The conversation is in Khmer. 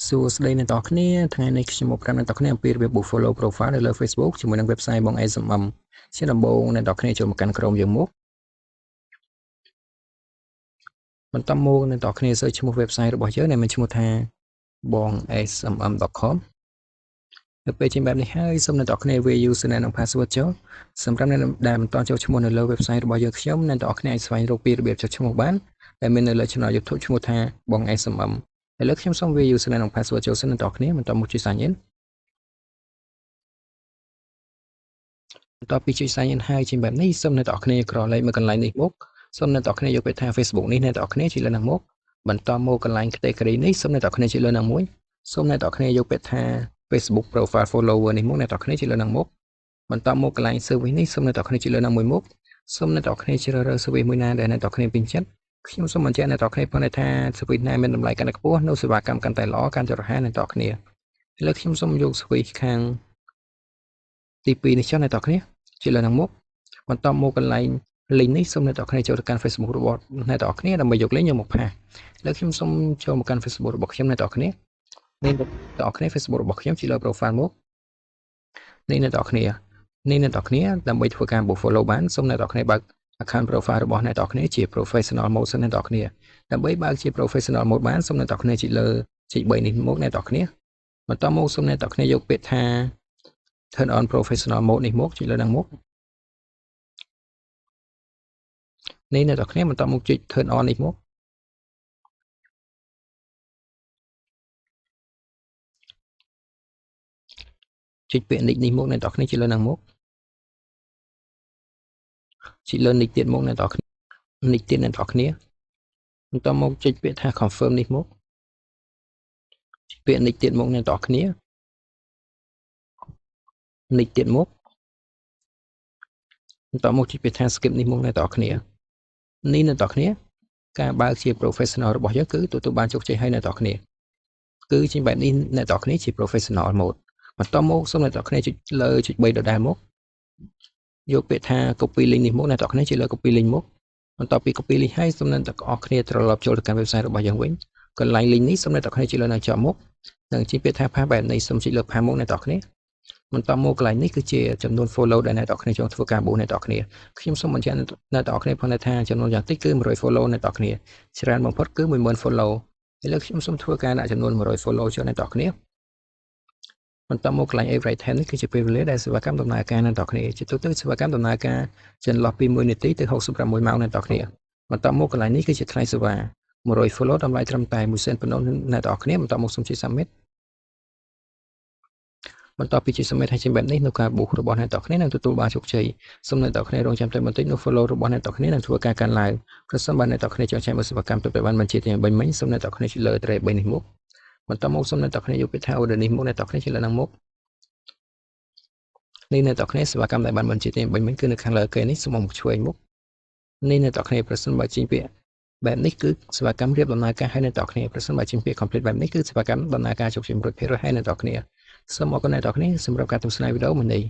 សួស្តីអ្នកនរគ្នាថ្ងៃនេះខ្ញុំមកប្រាប់អ្នកនរគ្នាអំពីរបៀប follow profile នៅលើ Facebook ជាមួយនឹង website បង SMM ជាដំបូងអ្នកនរគ្នាចូលមកកាន់ Chrome យើងមកបន្តមកអ្នកនរគ្នា search ឈ្មោះ website របស់យើងដែលមានឈ្មោះថា bongsmm.com នៅពេលចេញបែបនេះហើយសូមអ្នកនរគ្នាវាយ username និង password ចូលសម្រាប់អ្នកដែលមិនទាន់ចូលឈ្មោះនៅលើ website របស់យើងខ្ញុំអ្នកនរគ្នាអាចស្វែងរកពីរបៀបចុចឈ្មោះបានដែលមាននៅលើ channel YouTube ឈ្មោះថា បង SMM ឥឡូវខ្ញុំសូមវាយ username និង password ចូលសិនអ្នកនរគ្នាបន្តមកជួយ sign in បន្ទាប់ពីជួយ sign in ហើយជាបែបនេះសូមអ្នកនរគ្នាក្រឡេកមកកន្លែងនេះមកសូមអ្នកនរគ្នាយកពាក្យថា Facebook នេះអ្នកនរគ្នាជួយលើនឹងមកបន្តមកកន្លែង category នេះសូមអ្នកនរគ្នាជួយលើនឹងមួយសូមអ្នកនរគ្នាយកពាក្យថា Facebook profile follower នេះមកអ្នកនរគ្នាជួយលើនឹងមកបន្តមកកន្លែង service នេះសូមអ្នកនរគ្នាជួយលើនឹងមួយមកសូមអ្នកនរគ្នាជ្រើសរើស service មួយណាដែលអ្នកនរគ្នាពេញចិត្តខ្ញុំសូមបញ្ជាក់អ្នកនរគ្នាផងថា service ណាមានតម្លៃកាន់តែខ្ពស់នៅសេវាកម្មកាន់តែល្អកាន់តែរហ័សអ្នកនរគ្នាឥឡូវខ្ញុំសូមយក service ខាងទី2នេះចុះអ្នកនរគ្នាជួយលើនឹងមកបន្តមកកន្លែង link នេះសូមអ្នកនរគ្នាចូលទៅកាន់ Facebook របស់អ្នកនរគ្នាដើម្បីយក link យកមកផាសឥឡូវខ្ញុំសូមចូលមកកាន់ Facebook របស់ខ្ញុំអ្នកនរគ្នានេះអ្នកនរគ្នា Facebook របស់ខ្ញុំជួយលើ profile មកនេះអ្នកនរគ្នាដើម្បីធ្វើការ follow បានសូមអ្នកនរគ្នាបើក account profile របស់អ្នកនរគ្នាជា professional mode សិនអ្នកនរគ្នាដើម្បីបើកជា professional mode បានសូមអ្នកនរគ្នាជួយលើចុច3នេះមកអ្នកនរគ្នាបន្តមកសូមអ្នកនរគ្នាយកពាក្យថា turn on professional mode នេះមកជួយលើនឹងមកនេះអ្នកនរគ្នាបន្តមកចុច turn on នេះមកចុចពាក្យ nick នេះមកអ្នកនរគ្នាជួយលើនឹងមកចុចលើ nick ទៀតមកអ្នកនរគ្នា nick ទៀតអ្នកនរគ្នាបន្តមកចុចពាក្យថា confirm នេះមកចុចពាក្យ nick ទៀតមកអ្នកនរគ្នា nick ទៀតមកបន្តមកចុចពាក្យថា skip នេះមកអ្នកនរគ្នានេះអ្នកនរគ្នាការបើកជា professional របស់យើងគឺទទួលបានជោគជ័យហើយអ្នកនរគ្នាគឺជាបែបនេះអ្នកនរគ្នាជា professional mode បន្តមកសូមអ្នកនរគ្នាចុចលើចុច3ដដែលមកយកពាក្យថា copy link នេះមកអ្នកនរគ្នាជួយលើ copy link មកបន្ទាប់ពី copy link ហើយសូមអ្នកនរគ្នាត្រឡប់ចូលទៅកាន់ website របស់យើងវិញកន្លែង link នេះសូមអ្នកនរគ្នាជួយលើនៅចុះមកនិងជាពាក្យថា pass បែបនេះសូមចុចលើ pass មកអ្នកនរគ្នាបន្តមកកន្លែងនេះគឺជាចំនួន follow ដែលអ្នកនរគ្នាចង់ធ្វើការបូសអ្នកនរគ្នាខ្ញុំសូមបញ្ជាក់អ្នកនរគ្នាផងថាចំនួនយ៉ាងតិចគឺ100 follow អ្នកនរគ្នាច្រើនបំផុតគឺ10000 follow ឥឡូវខ្ញុំសូមធ្វើការដាក់ចំនួន100 follow ចូលអ្នកនរគ្នាបន្តមកកន្លែង every time នេះគឺជាពេលវេលាដែលសេវាកម្មដំណើរការអ្នកនរគ្នាជាទូទៅសេវាកម្មដំណើរការចន្លោះពី1នាទីទៅ66ម៉ោងអ្នកនរគ្នាបន្តមកកន្លែងនេះគឺជាថ្លៃសេវា100 follow តម្លៃត្រឹមតែ1សេនប៉ុណ្ណោះអ្នកនរគ្នាបន្តមកសូមជួយ submit បន្ទាប់ពីជួយ submit ហើយជាបែបនេះនៅការបូសរបស់អ្នកនរគ្នានឹងទទួលបានជោគជ័យសូមអ្នកនរគ្នារងចាំតែបន្តិចនោះ follow របស់អ្នកនរគ្នានឹងធ្វើការកើនឡើងប្រសិនបើអ្នកនរគ្នាចង់ចាំមើលសេវាកម្មទៅបានបញ្ជាទាំង3មិញសូមអ្នកនរគ្នាជួយលើ tray 3នេះមកបន្តមកសូមអ្នកនរគ្នាយកពាក្យថា order នេះមកអ្នកនរគ្នាជួយលើនឹងមកនេះអ្នកនរគ្នាសេវាកម្មដែលបានបញ្ជាទាំង3មិញគឺនៅខាងលើគេនេះសូមមកឆ្វេងមុខនេះអ្នកនរគ្នាប្រសិនបើចេញពាក្យបែបនេះគឺសេវាកម្មរៀបដំណើរការឲ្យអ្នកនរគ្នាប្រសិនបើចេញពាក្យ complete បែបនេះគឺសេវាកម្មដំណើរការជោគជ័យ 100% ហើយអ្នកនរគ្នាសូមអរគុណអ្នកនរគ្នាសម្រាប់ការទស្សនាវីដេអូមួយនេះ